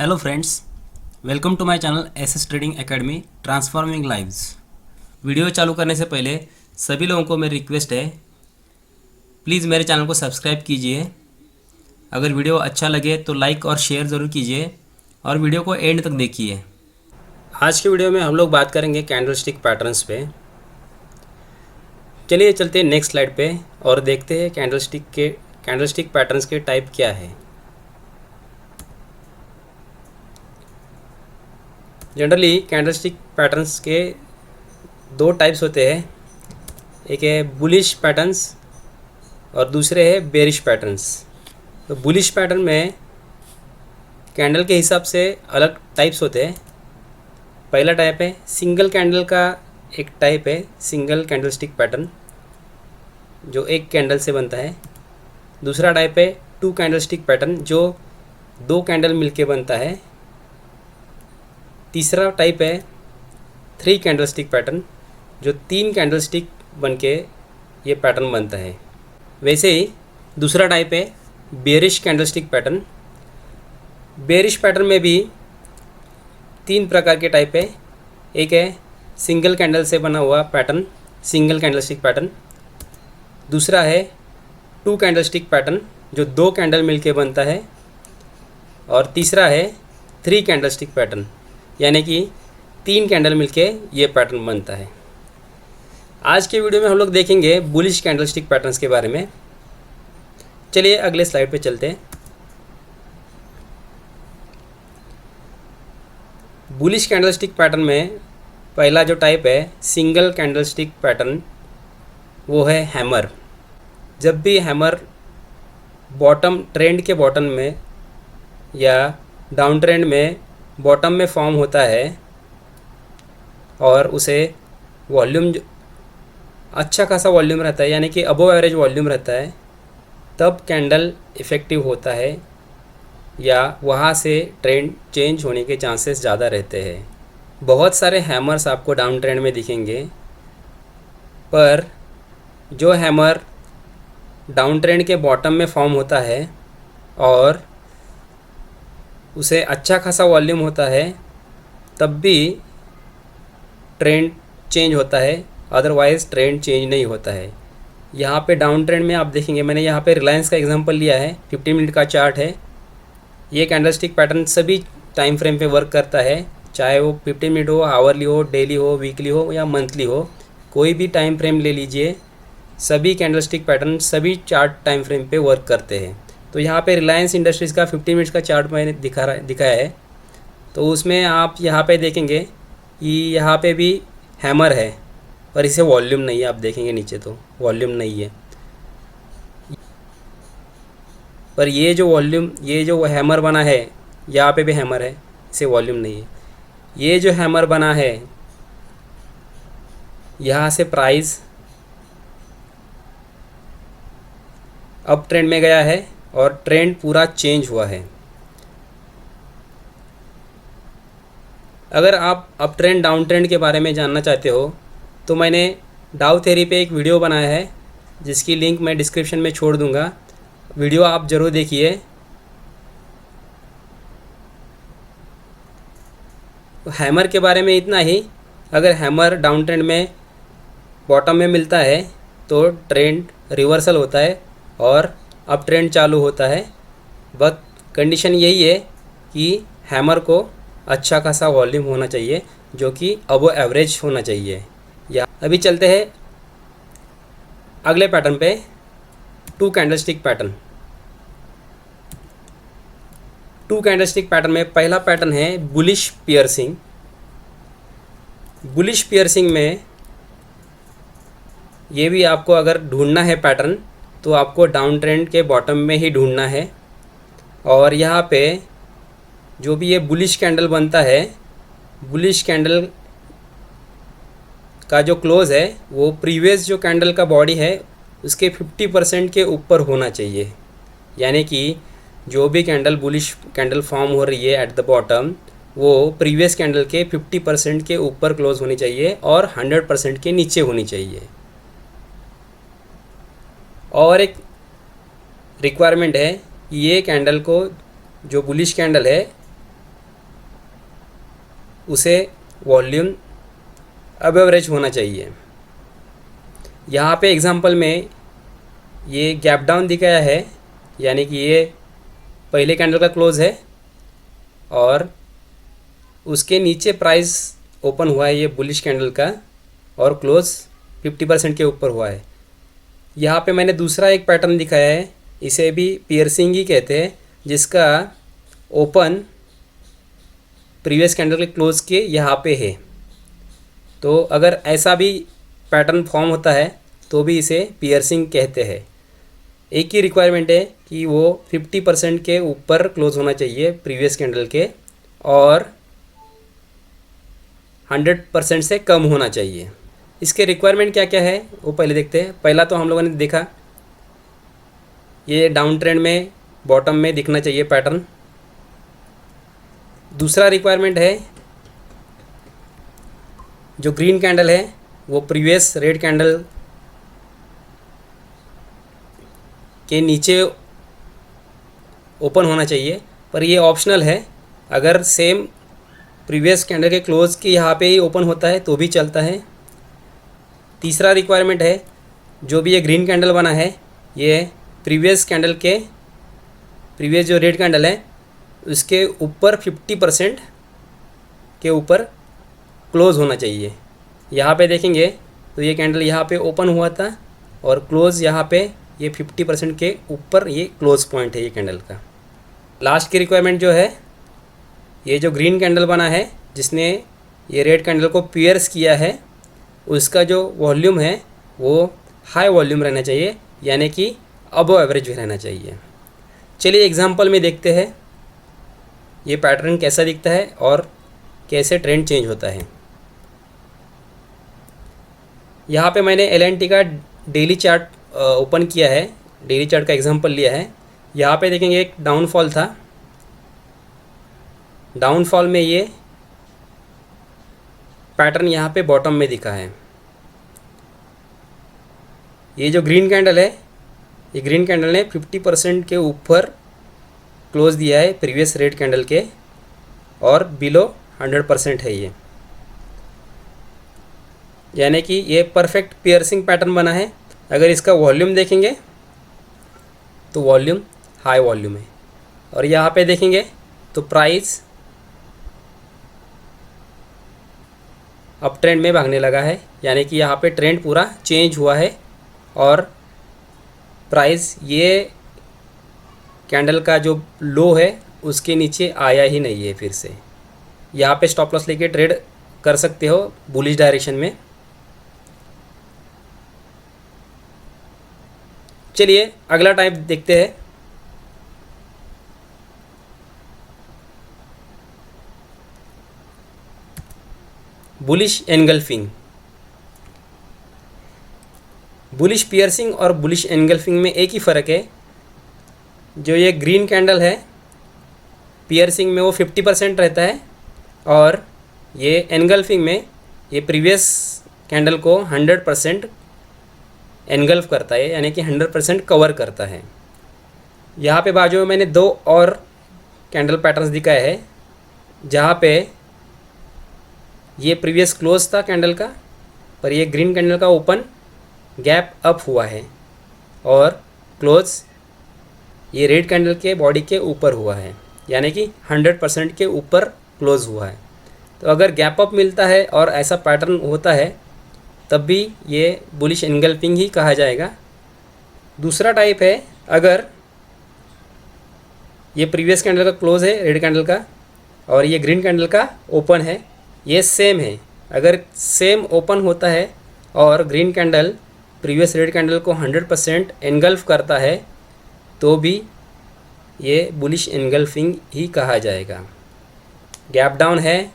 Hello friends, welcome to my channel SS trading academy transforming lives. Video चालू करने से पहले सभी लोगों को मेरी रिक्वेस्ट है, प्लीज़ मेरे चैनल को सब्सक्राइब कीजिए। अगर वीडियो अच्छा लगे तो लाइक और शेयर ज़रूर कीजिए और वीडियो को एंड तक देखिए। आज के वीडियो में हम लोग बात करेंगे कैंडलस्टिक पैटर्न्स पे। चलिए चलते हैं नेक्स्ट स्लाइड पे और देखते हैं कैंडलस्टिक पैटर्न्स के टाइप क्या है। जनरली कैंडलस्टिक पैटर्न्स के दो टाइप्स होते हैं, एक है बुलिश पैटर्न्स और दूसरे है बेरिश पैटर्न्स। तो बुलिश पैटर्न में कैंडल के हिसाब से अलग टाइप्स होते हैं। पहला टाइप है सिंगल कैंडल का, एक टाइप है सिंगल कैंडलस्टिक पैटर्न जो एक कैंडल से बनता है। दूसरा टाइप है टू कैंडलस्टिक पैटर्न जो दो कैंडल मिलके बनता है। तीसरा टाइप है थ्री कैंडलस्टिक पैटर्न जो तीन कैंडलस्टिक बनके ये पैटर्न बनता है। वैसे ही दूसरा टाइप है bearish candlestick pattern. Bearish pattern में भी तीन प्रकार के टाइप है। एक है सिंगल कैंडल से बना हुआ पैटर्न, सिंगल कैंडलस्टिक पैटर्न। दूसरा है टू कैंडलस्टिक पैटर्न जो दो कैंडल मिलके बनता है। और तीसरा है थ्री कैंडलस्टिक पैटर्न यानी कि तीन कैंडल मिलके ये पैटर्न बनता है। आज के वीडियो में हम लोग देखेंगे बुलिश कैंडलस्टिक पैटर्न्स के बारे में। चलिए अगले स्लाइड पे चलते हैं। बुलिश कैंडलस्टिक पैटर्न में पहला जो टाइप है सिंगल कैंडलस्टिक पैटर्न वो है हैमर। जब भी हैमर बॉटम ट्रेंड के बॉटम में या डाउन ट्रेंड में बॉटम में फॉर्म होता है और उसे वॉल्यूम अच्छा खासा वॉल्यूम रहता है यानी कि अबव एवरेज वॉल्यूम रहता है, तब कैंडल इफ़ेक्टिव होता है या वहाँ से ट्रेंड चेंज होने के चांसेस ज़्यादा रहते हैं। बहुत सारे हैमर्स आपको डाउन ट्रेंड में दिखेंगे, पर जो हैमर डाउन ट्रेंड के बॉटम में फॉर्म होता है और उसे अच्छा खासा वॉल्यूम होता है तब भी ट्रेंड चेंज होता है, अदरवाइज़ ट्रेंड चेंज नहीं होता है। यहाँ पे डाउन ट्रेंड में आप देखेंगे, मैंने यहाँ पे रिलायंस का एग्जांपल लिया है। 15 मिनट का चार्ट है। ये कैंडलस्टिक पैटर्न सभी टाइम फ्रेम पे वर्क करता है, चाहे वो 15 मिनट हो, आवर्ली हो, डेली हो, वीकली हो या मंथली हो। कोई भी टाइम फ्रेम ले लीजिए, सभी कैंडलस्टिक पैटर्न सभी चार्ट टाइम फ्रेम पे वर्क करते हैं। तो यहाँ पे रिलायंस इंडस्ट्रीज़ का 15 मिनट्स का चार्ट मैंने दिखाया है। तो उसमें आप यहाँ पे देखेंगे कि यहाँ पे भी हैमर है पर इसे वॉल्यूम नहीं है। आप देखेंगे नीचे तो वॉल्यूम नहीं है, पर ये जो हैमर बना है यहाँ पे भी हैमर है, इसे वॉल्यूम नहीं है। ये जो हैमर बना है यहाँ से प्राइस अप ट्रेंड में गया है और ट्रेंड पूरा चेंज हुआ है। अगर आप अप ट्रेंड डाउन ट्रेंड के बारे में जानना चाहते हो तो मैंने डाउ थ्योरी पे एक वीडियो बनाया है जिसकी लिंक मैं डिस्क्रिप्शन में छोड़ दूंगा। वीडियो आप ज़रूर देखिए। हैमर के बारे में इतना ही। अगर हैमर डाउन ट्रेंड में बॉटम में मिलता है तो ट्रेंड रिवर्सल होता है और अप ट्रेंड चालू होता है। बस कंडीशन यही है कि हैमर को अच्छा खासा वॉल्यूम होना चाहिए जो कि अबव एवरेज होना चाहिए। या अभी चलते हैं अगले पैटर्न पे, two candlestick pattern. Two candlestick pattern में पहला पैटर्न है बुलिश पियर्सिंग। बुलिश पियर्सिंग में ये भी आपको अगर ढूंढना है पैटर्न तो आपको डाउन ट्रेंड के बॉटम में ही ढूंढना है। और यहाँ पे जो भी ये बुलिश कैंडल बनता है, बुलिश कैंडल का जो क्लोज है वो प्रीवियस जो कैंडल का बॉडी है उसके 50% के ऊपर होना चाहिए। यानी कि जो भी कैंडल बुलिश कैंडल फॉर्म हो रही है एट द बॉटम, वो प्रीवियस कैंडल के 50% के ऊपर क्लोज होनी चाहिए और 100% के नीचे होनी चाहिए। और एक रिक्वायरमेंट है कि ये कैंडल को, जो बुलिश कैंडल है, उसे वॉल्यूम अब एवरेज होना चाहिए। यहाँ पे एग्जांपल में ये गैप डाउन दिखाया है, यानी कि ये पहले कैंडल का क्लोज़ है और उसके नीचे प्राइस ओपन हुआ है ये बुलिश कैंडल का, और क्लोज़ 50% के ऊपर हुआ है। यहाँ पे मैंने दूसरा एक पैटर्न दिखाया है, इसे भी पियर्सिंग ही कहते हैं, जिसका ओपन प्रीवियस कैंडल के क्लोज़ के यहाँ पे है। तो अगर ऐसा भी पैटर्न फॉर्म होता है तो भी इसे पियर्सिंग कहते हैं। एक ही रिक्वायरमेंट है कि वो 50% के ऊपर क्लोज होना चाहिए प्रीवियस कैंडल के, और 100% से कम होना चाहिए। इसके रिक्वायरमेंट क्या क्या है वो पहले देखते हैं। पहला तो हम लोगों ने देखा ये डाउन ट्रेंड में बॉटम में दिखना चाहिए पैटर्न। दूसरा रिक्वायरमेंट है जो ग्रीन कैंडल है वो प्रीवियस रेड कैंडल के नीचे ओपन होना चाहिए, पर ये ऑप्शनल है। अगर सेम प्रीवियस कैंडल के क्लोज के यहाँ पे ही ओपन होता है तो भी चलता है। तीसरा रिक्वायरमेंट है जो भी ये ग्रीन कैंडल बना है ये प्रीवियस कैंडल के प्रीवियस जो रेड कैंडल है उसके ऊपर 50% के ऊपर क्लोज़ होना चाहिए। यहाँ पे देखेंगे तो ये कैंडल यहाँ पे ओपन हुआ था और क्लोज़ यहाँ पे ये 50% के ऊपर ये क्लोज़ पॉइंट है ये कैंडल का। लास्ट की रिक्वायरमेंट जो है ये जो ग्रीन कैंडल बना है जिसने ये रेड कैंडल को पियर्स किया है, उसका जो वॉल्यूम है वो हाई वॉल्यूम रहना चाहिए, यानी कि अबव एवरेज भी रहना चाहिए। चलिए एग्जांपल में देखते हैं ये पैटर्न कैसा दिखता है और कैसे ट्रेंड चेंज होता है। यहाँ पे मैंने LNT का डेली चार्ट ओपन किया है, डेली चार्ट का एग्जांपल लिया है। यहाँ पे देखेंगे एक डाउनफॉल था, डाउनफॉल में ये पैटर्न यहाँ पे बॉटम में दिखा है। ये जो ग्रीन कैंडल है ये ग्रीन कैंडल ने 50% के ऊपर क्लोज दिया है प्रीवियस रेड कैंडल के, और बिलो 100% है ये, यानी कि ये परफेक्ट पियर्सिंग पैटर्न बना है। अगर इसका वॉल्यूम देखेंगे तो वॉल्यूम हाई वॉल्यूम है, और यहाँ पे देखेंगे तो प्राइस अप ट्रेंड में भागने लगा है, यानी कि यहाँ पे ट्रेंड पूरा चेंज हुआ है और प्राइस ये कैंडल का जो लो है उसके नीचे आया ही नहीं है। फिर से यहाँ पे स्टॉप लॉस लेके ट्रेड कर सकते हो बुलिश डायरेक्शन में। चलिए अगला टाइप देखते हैं। Bullish engulfing. बुलिश पियर्सिंग और बुलिश एनगल्फिंग में एक ही फ़र्क है। जो ये ग्रीन कैंडल है पियर्सिंग में वो 50% रहता है, और ये एनगल्फिंग में ये प्रीवियस कैंडल को 100% एनगल्फ करता है, यानी कि 100% कवर करता है। यहाँ पे बाजू में मैंने दो और कैंडल पैटर्न्स दिखाए हैं, जहाँ पे ये प्रीवियस क्लोज था कैंडल का, पर ये ग्रीन कैंडल का ओपन गैप अप हुआ है और क्लोज ये रेड कैंडल के बॉडी के ऊपर हुआ है, यानी कि 100% के ऊपर क्लोज हुआ है। तो अगर गैप अप मिलता है और ऐसा पैटर्न होता है तब भी ये बुलिश एनगल्फिंग ही कहा जाएगा। दूसरा टाइप है अगर ये प्रीवियस कैंडल का क्लोज है रेड कैंडल का और ये ग्रीन कैंडल का ओपन है, ये सेम है। अगर सेम ओपन होता है और green candle previous red candle को 100% एनगल्फ करता है तो भी ये बुलिश एनगल्फिंग ही कहा जाएगा। गैप डाउन है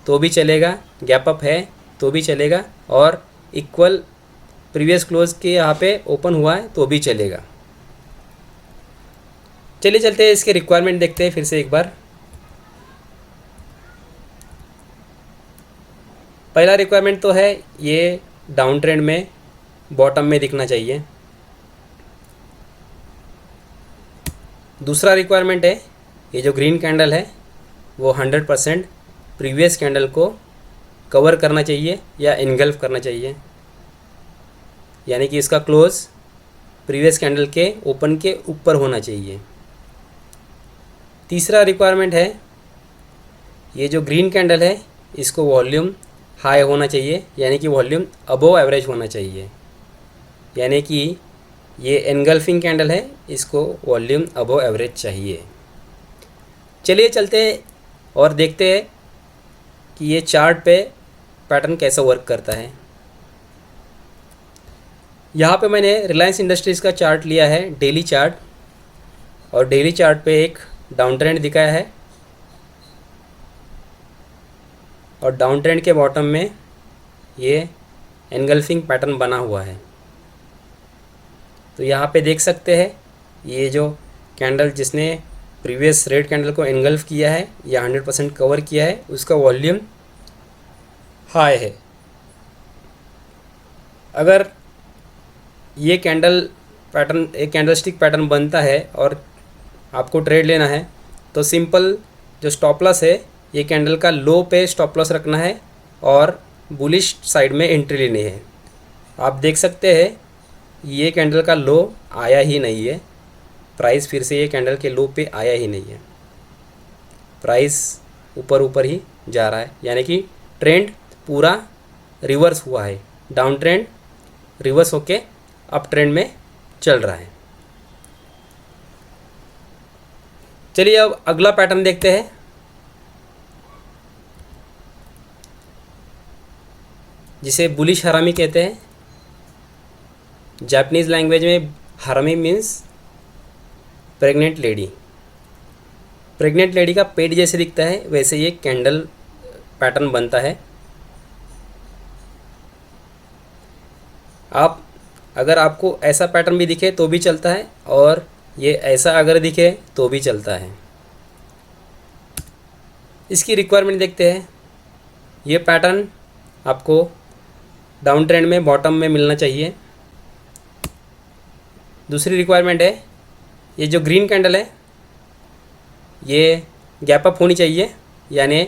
तो भी चलेगा, गैप अप है तो भी चलेगा, और इक्वल प्रीवियस क्लोज के यहाँ पे ओपन हुआ है तो भी चलेगा। चलिए चलते हैं इसके रिक्वायरमेंट देखते हैं फिर से एक बार। पहला रिक्वायरमेंट तो है ये डाउन ट्रेंड में बॉटम में दिखना चाहिए। दूसरा रिक्वायरमेंट है ये जो ग्रीन कैंडल है वो 100% प्रीवियस कैंडल को कवर करना चाहिए या इनगल्फ करना चाहिए, यानी कि इसका क्लोज प्रीवियस कैंडल के ओपन के ऊपर होना चाहिए। तीसरा रिक्वायरमेंट है, ये जो ग्रीन कैंडल है इसको वॉल्यूम हाई होना चाहिए, यानी कि वॉल्यूम अबोव एवरेज होना चाहिए, यानी कि ये एनगल्फिंग कैंडल है, इसको वॉल्यूम अबोव एवरेज चाहिए। चलिए चलते हैं और देखते हैं कि ये चार्ट पे पैटर्न कैसा वर्क करता है। यहाँ पे मैंने रिलायंस इंडस्ट्रीज़ का चार्ट लिया है, डेली चार्ट, और डेली चार्ट पे एक डाउन ट्रेंड दिखाया है और डाउन ट्रेंड के बॉटम में ये एनगल्फिंग पैटर्न बना हुआ है। तो यहाँ पे देख सकते हैं ये जो कैंडल जिसने प्रीवियस रेड कैंडल को एनगल्फ किया है या 100% कवर किया है, उसका वॉल्यूम हाई है। अगर ये कैंडल पैटर्न एक कैंडलस्टिक पैटर्न बनता है और आपको ट्रेड लेना है तो सिंपल जो स्टॉप लॉस है, ये कैंडल का लो पे स्टॉप लॉस रखना है और बुलिश साइड में एंट्री लेनी है। आप देख सकते हैं ये कैंडल का लो आया ही नहीं है, प्राइस फिर से ये कैंडल के लो पे आया ही नहीं है, प्राइस ऊपर ऊपर ही जा रहा है, यानी कि ट्रेंड पूरा रिवर्स हुआ है, डाउन ट्रेंड रिवर्स होके अप ट्रेंड में चल रहा है। चलिए अब अगला पैटर्न देखते हैं। जिसे बुलिश हरामी कहते हैं, जापानीज़ लैंग्वेज में हरामी means pregnant lady. Pregnant lady का पेट जैसे दिखता है वैसे ये कैंडल पैटर्न बनता है। आप अगर आपको ऐसा पैटर्न भी दिखे तो भी चलता है और ये ऐसा अगर दिखे तो भी चलता है। इसकी रिक्वायरमेंट देखते हैं। ये पैटर्न आपको डाउन ट्रेंड में बॉटम में मिलना चाहिए। दूसरी रिक्वायरमेंट है, ये जो ग्रीन कैंडल है ये गैप अप होनी चाहिए, यानी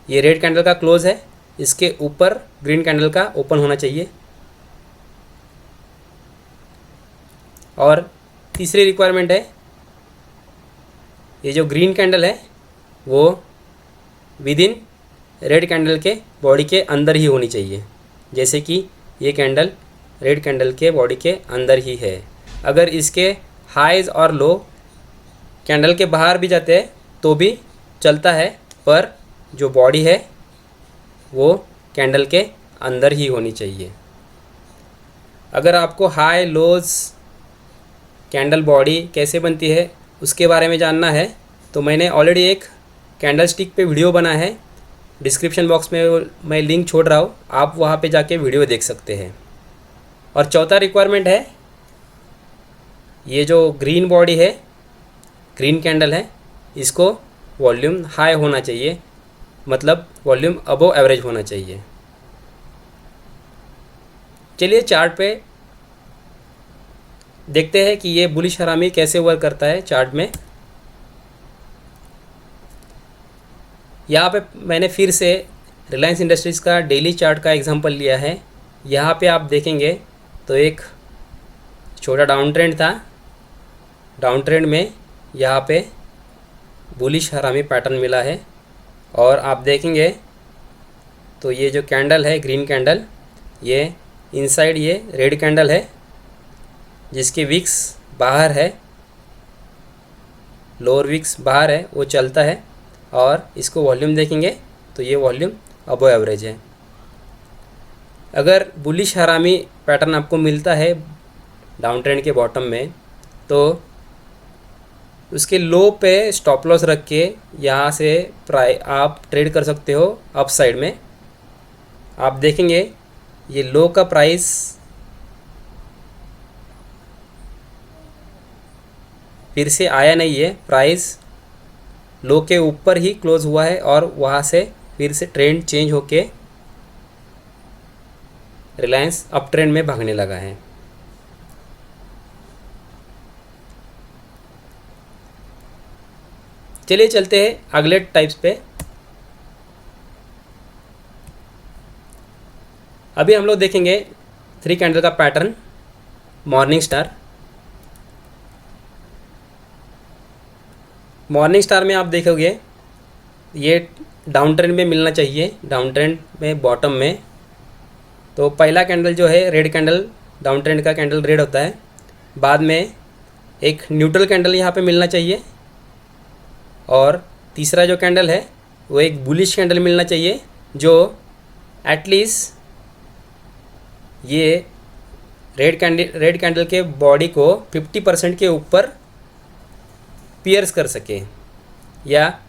ये रेड कैंडल का क्लोज है, इसके ऊपर ग्रीन कैंडल का ओपन होना चाहिए। और तीसरी रिक्वायरमेंट है, ये जो ग्रीन कैंडल है वो विद इन रेड कैंडल के बॉडी के अंदर ही होनी चाहिए, जैसे कि ये कैंडल रेड कैंडल के बॉडी के अंदर ही है। अगर इसके हाइज और लो कैंडल के बाहर भी जाते हैं तो भी चलता है, पर जो बॉडी है वो कैंडल के अंदर ही होनी चाहिए। अगर आपको हाई लोज कैंडल बॉडी कैसे बनती है उसके बारे में जानना है तो मैंने ऑलरेडी एक कैंडल स्टिक पे वीडियो बना है, डिस्क्रिप्शन बॉक्स में मैं लिंक छोड़ रहा हूँ, आप वहाँ पे जाके वीडियो देख सकते हैं। और चौथा रिक्वायरमेंट है, ये जो ग्रीन बॉडी है, ग्रीन कैंडल है, इसको वॉल्यूम हाई होना चाहिए, मतलब वॉल्यूम अबोव एवरेज होना चाहिए। चलिए चार्ट पे देखते हैं कि ये बुलिश हरामी कैसे वर्क करता है चार्ट में। यहाँ पे मैंने फिर से रिलायंस इंडस्ट्रीज़ का डेली चार्ट का एग्जांपल लिया है। यहाँ पे आप देखेंगे तो एक छोटा डाउन ट्रेंड था, डाउन ट्रेंड में यहाँ पे बुलिश हरामी पैटर्न मिला है और आप देखेंगे तो ये जो कैंडल है ग्रीन कैंडल, ये इनसाइड ये रेड कैंडल है जिसकी विक्स बाहर है, लोअर विक्स बाहर है, वो चलता है। और इसको वॉल्यूम देखेंगे तो ये वॉल्यूम अबव एवरेज है। अगर बुलिश हरामी पैटर्न आपको मिलता है डाउन ट्रेंड के बॉटम में तो उसके लो पे स्टॉप लॉस रख के यहाँ से आप ट्रेड कर सकते हो अप साइड में। आप देखेंगे ये लो का प्राइस फिर से आया नहीं है, प्राइस लो के ऊपर ही क्लोज हुआ है और वहाँ से फिर से ट्रेंड चेंज होके रिलायंस अप ट्रेंड में भागने लगा है। चलिए चलते हैं अगले टाइप्स पे। अभी हम लोग देखेंगे 3 कैंडल का pattern morning star. Morning star में आप देखोगे ये डाउन ट्रेंड में मिलना चाहिए, डाउन ट्रेंड में बॉटम में। तो पहला कैंडल जो है रेड कैंडल, डाउन ट्रेंड का कैंडल रेड होता है। बाद में एक न्यूट्रल कैंडल यहाँ पे मिलना चाहिए और तीसरा जो कैंडल है वो एक बुलिश कैंडल मिलना चाहिए जो एटलीस्ट ये रेड कैंडल के बॉडी को 50% के ऊपर पियर्स कर सके, या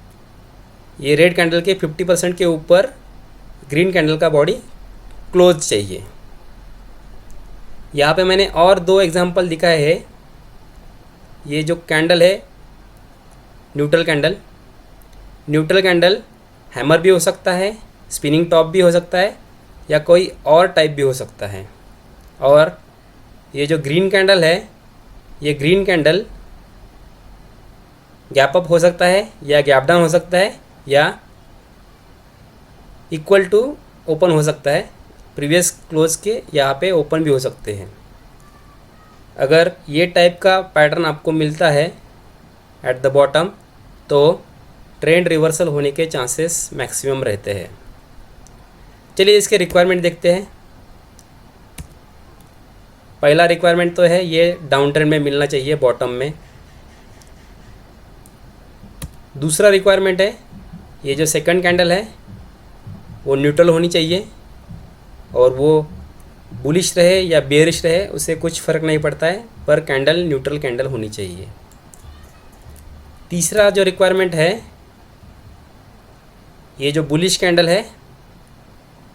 ये रेड कैंडल के 50% के ऊपर ग्रीन कैंडल का बॉडी क्लोज चाहिए। यहाँ पे मैंने और 2 एग्जांपल दिखाए हैं। ये जो कैंडल है न्यूट्रल कैंडल हैमर भी हो सकता है, स्पिनिंग टॉप भी हो सकता है, या कोई और टाइप भी हो सकता है। और ये जो ग्रीन कैंडल है, ये ग्रीन कैंडल गैप अप हो सकता है या गैप डाउन हो सकता है या इक्वल टू ओपन हो सकता है। प्रीवियस क्लोज के यहाँ पे ओपन भी हो सकते हैं। अगर ये टाइप का पैटर्न आपको मिलता है एट द बॉटम तो ट्रेंड रिवर्सल होने के चांसेस मैक्सिमम रहते हैं। चलिए इसके रिक्वायरमेंट देखते हैं। पहला रिक्वायरमेंट तो है ये डाउन ट्रेंड में मिलना चाहिए बॉटम में। दूसरा रिक्वायरमेंट है ये जो सेकंड कैंडल है वो न्यूट्रल होनी चाहिए और वो बुलिश रहे या बेरिश रहे उससे कुछ फ़र्क नहीं पड़ता है, पर कैंडल न्यूट्रल कैंडल होनी चाहिए। तीसरा जो रिक्वायरमेंट है ये जो बुलिश कैंडल है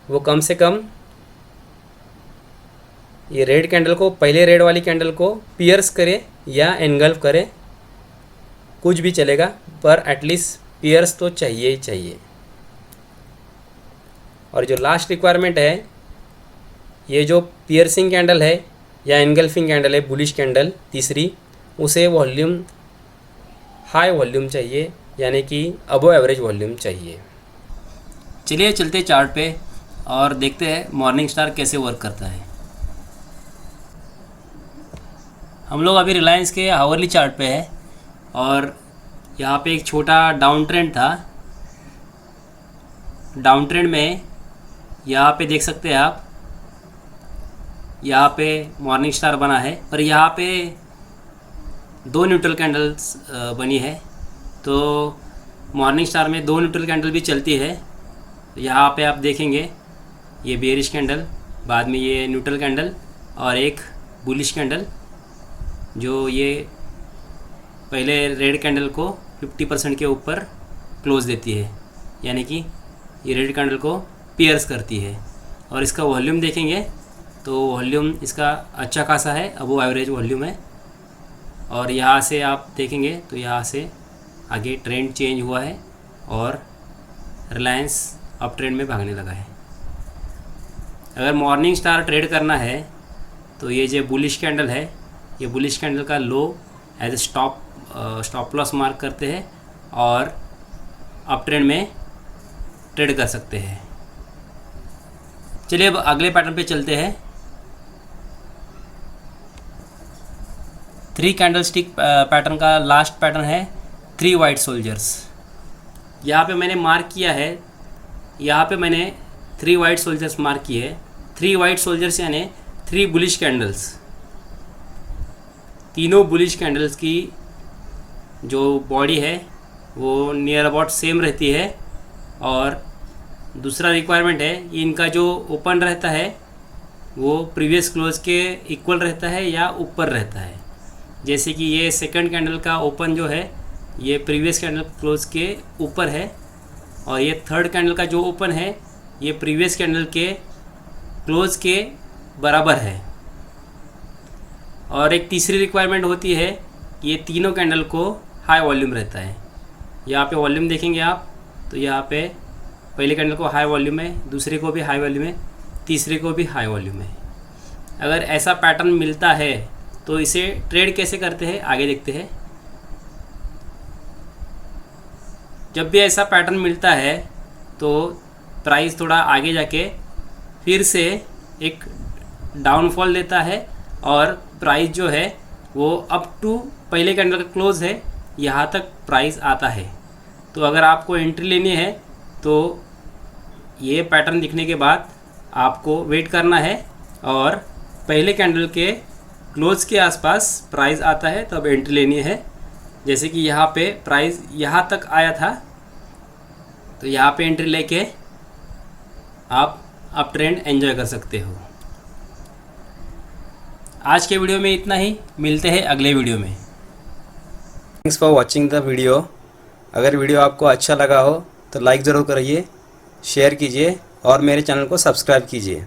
वो कम से कम ये रेड कैंडल को, पहले रेड वाली कैंडल को पियर्स करे या एनगल्फ करे, कुछ भी चलेगा, पर एटलीस्ट पियर्स तो चाहिए ही चाहिए। और जो लास्ट रिक्वायरमेंट है ये जो पियर्सिंग कैंडल है या एनगल्फिंग कैंडल है बुलिश कैंडल तीसरी, उसे वॉल्यूम हाई वॉल्यूम चाहिए, यानी कि अबव एवरेज वॉल्यूम चाहिए। चलिए चलते चार्ट पे और देखते हैं मॉर्निंग स्टार कैसे वर्क करता है। हम लोग अभी रिलायंस के हावरली चार्ट पे है और यहाँ पे एक छोटा डाउन ट्रेंड था। डाउन ट्रेंड में यहाँ पे देख सकते हैं आप, यहाँ पे मॉर्निंग स्टार बना है, पर यहाँ पे 2 न्यूट्रल कैंडल्स बनी है। तो मॉर्निंग स्टार में 2 न्यूट्रल कैंडल भी चलती है। यहाँ पे आप देखेंगे ये बेरिश कैंडल, बाद में ये न्यूट्रल कैंडल और एक बुलिश कैंडल जो ये पहले रेड कैंडल को 50% के ऊपर क्लोज देती है, यानी कि ये रेड कैंडल को पियर्स करती है। और इसका वॉल्यूम देखेंगे तो वॉल्यूम इसका अच्छा खासा है, अबव एवरेज वॉल्यूम है। और यहाँ से आप देखेंगे तो यहाँ से आगे ट्रेंड चेंज हुआ है और रिलायंस अप ट्रेंड में भागने लगा है। अगर मॉर्निंग स्टार ट्रेड करना है तो ये जो बुलिश कैंडल है, ये बुलिश कैंडल का low as a stop loss mark करते हैं और अप ट्रेंड में ट्रेड कर सकते हैं। चलिए अब अगले पैटर्न पे चलते हैं। 3 कैंडलस्टिक पैटर्न का लास्ट पैटर्न है 3 वाइट सोल्जर्स। यहाँ पे मैंने मार्क किया है, यहाँ पे मैंने 3 वाइट सोल्जर्स मार्क किए हैं। 3 वाइट सोल्जर्स यानी 3 बुलिश कैंडल्स। तीनों बुलिश कैंडल्स की जो बॉडी है वो नियर अबाउट सेम रहती है। और दूसरा रिक्वायरमेंट है इनका जो ओपन रहता है वो प्रीवियस क्लोज के इक्वल रहता है या ऊपर रहता है। जैसे कि ये सेकंड कैंडल का ओपन जो है ये प्रीवियस कैंडल क्लोज के ऊपर है और ये थर्ड कैंडल का जो ओपन है ये प्रीवियस कैंडल के क्लोज के बराबर है। और एक तीसरी रिक्वायरमेंट होती है कि ये तीनों कैंडल को हाई वॉल्यूम रहता है। यहाँ पे वॉल्यूम देखेंगे आप तो यहाँ पे पहले कैंडल को हाई वॉल्यूम है, दूसरे को भी हाई वॉल्यूम है, तीसरे को भी हाई वॉल्यूम है। अगर ऐसा पैटर्न मिलता है तो इसे ट्रेड कैसे करते हैं आगे देखते हैं। जब भी ऐसा पैटर्न मिलता है तो प्राइस थोड़ा आगे जाके फिर से एक डाउनफॉल देता है और प्राइस जो है वो अप टू पहले कैंडल का क्लोज है यहाँ तक प्राइस आता है। तो अगर आपको एंट्री लेनी है तो ये पैटर्न दिखने के बाद आपको वेट करना है और पहले कैंडल के क्लोज के आसपास प्राइस आता है तब एंट्री लेनी है। जैसे कि यहाँ पे प्राइस यहाँ तक आया था तो यहाँ पे एंट्री लेके आप अप ट्रेंड एंजॉय कर सकते हो। आज के वीडियो में इतना ही, मिलते हैं अगले वीडियो में। Thanks for watching the video. अगर वीडियो आपको अच्छा लगा हो तो लाइक ज़रूर करिए, शेयर कीजिए और मेरे चैनल को सब्सक्राइब कीजिए।